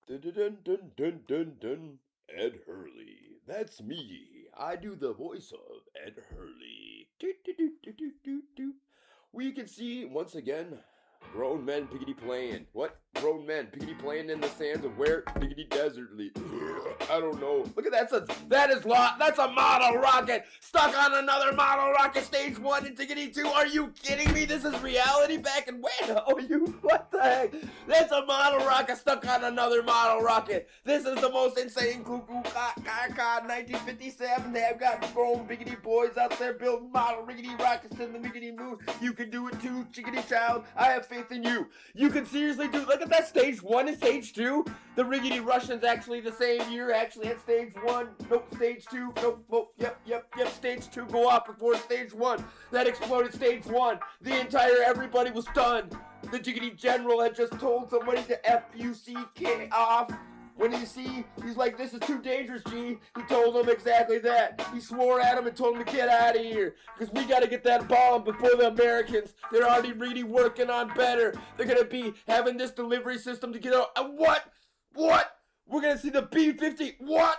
Dun, dun, dun, dun, dun, dun, dun. Ed Hurley. That's me. I do the voice of Ed Hurley. Do, do, do, do, do, do, do. We can see once again grown men piggity playing. What? Grown men piggity playing in the sands of where? Piggity desertly. I don't know. Look at that. That's a model rocket stuck on another model rocket. Stage 1 and tiggity 2. Are you kidding me? This is reality back in when? Oh, what the heck? That's a model rocket stuck on another model rocket. This is the most insane cuckoo 1957. They've got grown biggity boys out there building model riggedy rockets in the miggity moon. You can do it too, chickity child. I have faith in you. You can seriously do. Look at that. Stage 1 and stage 2. The riggedy Russians actually the same year actually had stage 1. Nope, stage 2. Nope. Yep. Stage 2 go off before stage 1. That exploded stage 1. The entire everybody was done. The jiggity general had just told somebody to F-U-C-K off. When he's like, this is too dangerous, G. He told him exactly that. He swore at him and told him to get out of here. Because we got to get that bomb before the Americans. They're already really working on better. They're going to be having this delivery system to get out. What? We're going to see the B-50. What?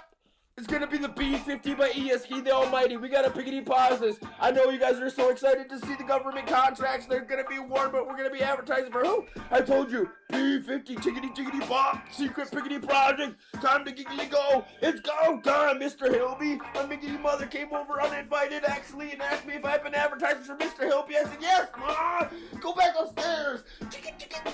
It's going to be the B-50 by ESK the Almighty. We got to piggity pause this. I know you guys are so excited to see the government contracts. They're going to be awarded, but we're going to be advertising for who? I told you. B-50, chickity bomb, secret piggity project. Time to giggly go. It's go time, Mr. Hilby. My miggity mother came over uninvited, actually, and asked me if I've been advertising for Mr. Hilby. I said, yes. Go back upstairs.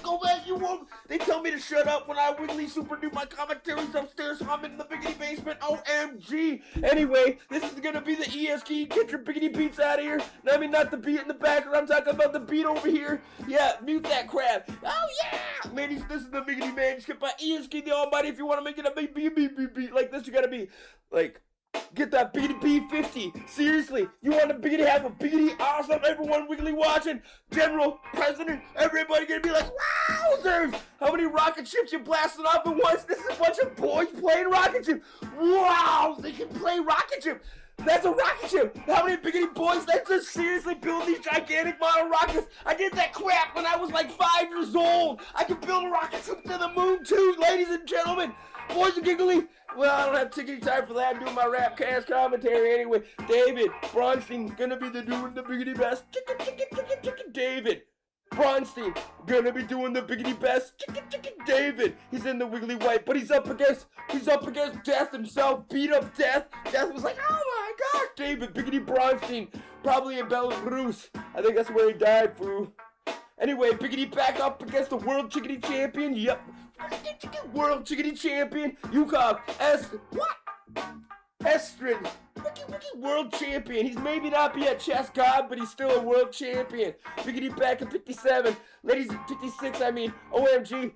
Go back. You won't. They tell me to shut up when I wiggly super do my commentaries upstairs, so I'm in the biggity basement. OMG. Anyway, this is gonna be the ESK. Get your biggity beats out of here. I mean, not the beat in the background. I'm talking about the beat over here. Yeah, mute that crap. Oh yeah, ladies, this is the biggity manuscript by ESK the Almighty. If you want to make it a beat like this, you gotta be like. Get that biggity B-50. Seriously, you want to biggity have a biggity awesome, everyone wiggly watching, General, President, everybody gonna be like, wowzers! How many rocket ships you blasting off at once? This is a bunch of boys playing rocket ship. Wow, they can play rocket ship. That's a rocket ship. How many biggity boys that just seriously build these gigantic model rockets? I did that crap when I was like 5 years old. I can build a rocket ship to the moon too, ladies and gentlemen. Boys and giggly. Well, I don't have tickety time for that. I'm doing my rap cast commentary anyway. David Bronstein's gonna be doing the biggity best. David Bronstein gonna be doing the biggity best. David, he's in the wiggly white, but he's up against death himself. Beat up death. Death was like, oh my gosh, David biggity Bronstein, probably in Belarus. I think that's where he died, fool. Anyway, biggity back up against the world chickadee champion. Yep, world chickadee champion. Yacov, Estrin, world champion. He's maybe not be a chess god, but he's still a world champion. Biggity back at 57. Ladies at 56, I mean. OMG.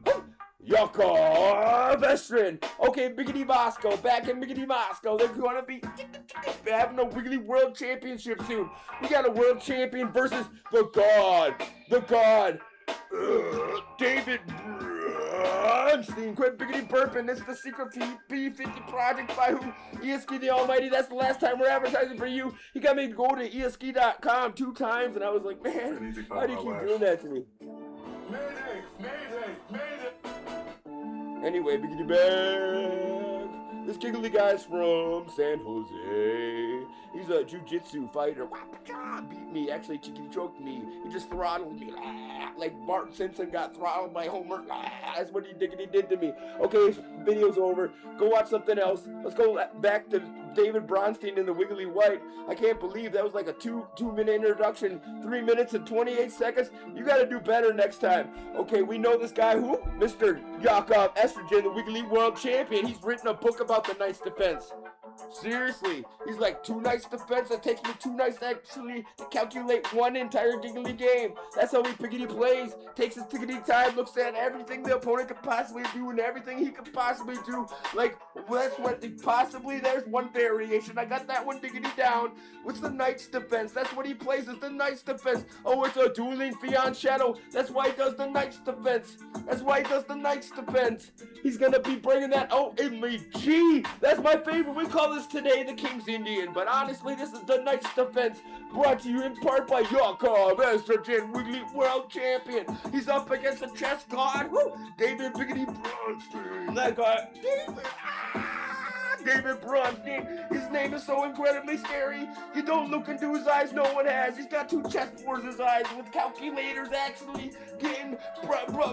Yacov, Estrin. Okay, Biggity Moscow. Back in Biggity Moscow. They're going to be having a Wiggly World Championship soon. We got a world champion versus the God. David Bronstein. Quit biggity burping. This is the secret B-50 project by who? ESK the Almighty. That's the last time we're advertising for you. He got me to go to ESK.com 2 times, and I was like, man, why do you keep doing that to me? Mayday. Anyway, biggity bag. This giggly guy's from San Jose. He's a jiu-jitsu fighter. Beat me, actually chickity choked me. He just throttled me. Like Bart Simpson got throttled by Homer. That's what he did to me. Okay, video's over. Go watch something else. Let's go back to David Bronstein in the wiggly white. I can't believe that was like a two-minute introduction. 3 minutes and 28 seconds. You gotta do better next time. Okay, we know this guy who? Mr. Yacov Estrin, the wiggly world champion. He's written a book about the Knight's defense. Seriously, he's like 2 nights defense. It takes me 2 nights actually to calculate 1 entire giggly game. That's how he piggity plays. Takes his tiggity time, looks at everything the opponent could possibly do and everything he could possibly do. Like, that's what he possibly, there's one variation. I got that one diggity down. What's the Knight's defense? That's what he plays, is the Knight's defense. Oh, it's a dueling Fion Shadow. That's why he does the Knight's defense. He's gonna be bringing that. Oh, in me G. That's my favorite. We call call this today the King's Indian, but honestly, this is the Knight's Defense, brought to you in part by Yacov, Estrin, Wiggly World Champion. He's up against the chess god, David Biggity Bronstein. That guy, David Bronstein. His name is so incredibly scary. You don't look into his eyes, no one has. He's got 2 chessboards in his eyes with calculators actually getting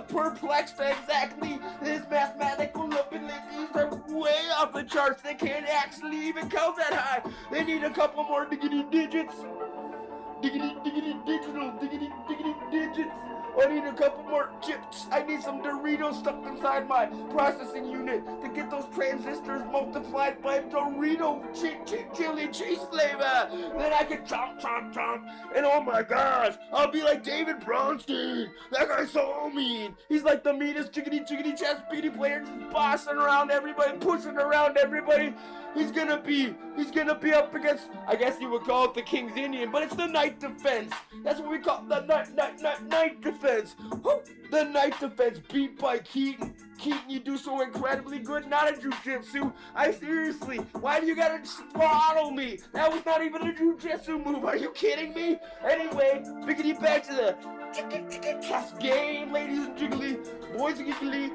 perplexed exactly. His mathematical abilities are way off the charts. They can't actually even count that high. They need a couple more diggity digits. Diggity digital, diggity digits. I need a couple more chips. I need some Doritos stuffed inside my processing unit to get those transistors multiplied by Dorito chili cheese flavor. Then I can chomp, chomp, chomp. And oh my gosh, I'll be like David Bronstein. That guy's so mean. He's like the meanest chickadee chess beaty player, just bossing around everybody, pushing around everybody. He's gonna be up against, I guess you would call it the King's Indian, but it's the Knight Defense. That's what we call the Knight Defense. The Knight Defense, beat by Keaton. Keaton, you do so incredibly good, not a jujitsu. Seriously, why do you gotta throttle me? That was not even a jujitsu move, are you kidding me? Anyway, biggity back to the chess game, ladies and jiggly, boys and giggly,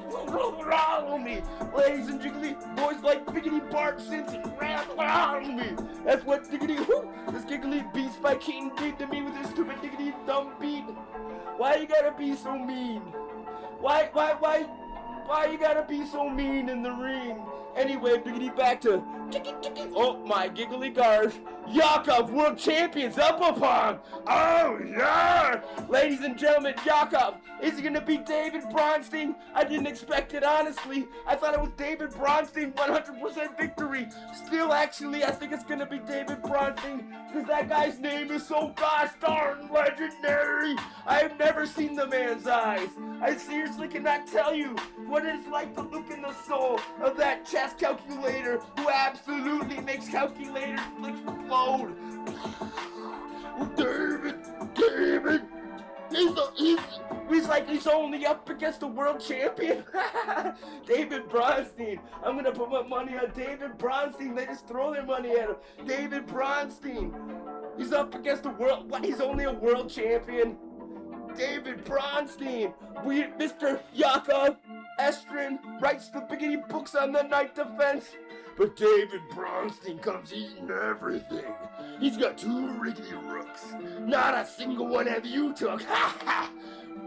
throttle me. Ladies and jiggly, boys like biggity Bart Simpson, throttle me. That's what diggity, this giggly beast by Keaton did to me with his stupid diggity dumb beat. Why you gotta be so mean? Why you gotta be so mean in the ring? Anyway, biggity back to oh my giggly gosh, Yacov, world champions up upon. Oh yeah! Ladies and gentlemen, Yacov, is he gonna beat David Bronstein? I didn't expect it, honestly. I thought it was David Bronstein, 100% victory. Still, actually, I think it's gonna be David Bronstein, because that guy's name is so gosh darn legendary. I've never seen the man's eyes. I seriously cannot tell you what it's like to look in the soul of that chess calculator who absolutely makes calculators explode. David, he's like he's only up against the world champion. David Bronstein. I'm gonna put my money on David Bronstein. They just throw their money at him. David Bronstein. He's up against the world. What? He's only a world champion. David Bronstein. Mr. Yacov Estrin writes the biggity books on the Knight Defense. But David Bronstein comes eating everything. He's got 2 rickety rooks. Not a single one have you took. Ha ha!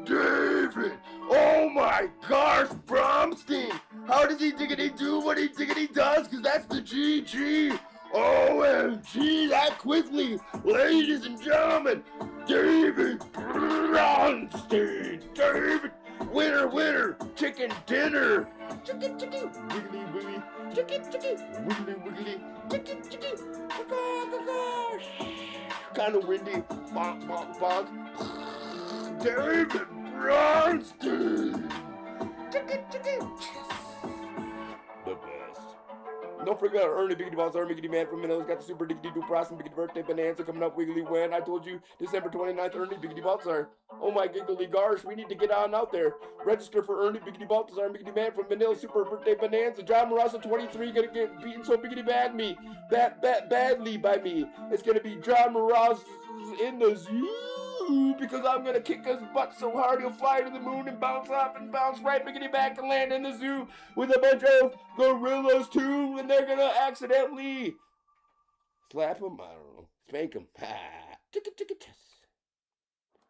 David! Oh my gosh, Bronstein! How does he diggity do what he diggity does? Cause that's the GG! OMG, that quickly! Ladies and gentlemen, David Bronstein! David! Winner, chicken dinner! Chicken, wiggly, wiggly, chicken, wiggly, wiggly, chicken, kind of windy, bonk, bonk, bonk. David Bronstein! Chicken. The best. Don't forget to earn the biggity balls, earn biggity man from Manila's got the super diggity do price and biggity birthday bonanza coming up wiggly when. I told you December 29th, earn the biggity Baltzar. Oh my giggly gosh, we need to get on out there. Register for earn the biggity Baltzar, biggity man from Manila's super birthday bonanza. John Morasa 23 gonna get beaten so biggity badly by me. It's gonna be John Morasa in the zoo. Because I'm gonna kick his butt so hard he'll fly to the moon and bounce off and bounce right biggity back and land in the zoo with a bunch of gorillas too, and they're gonna accidentally slap him, I don't know, spank him. Ha! Ticket,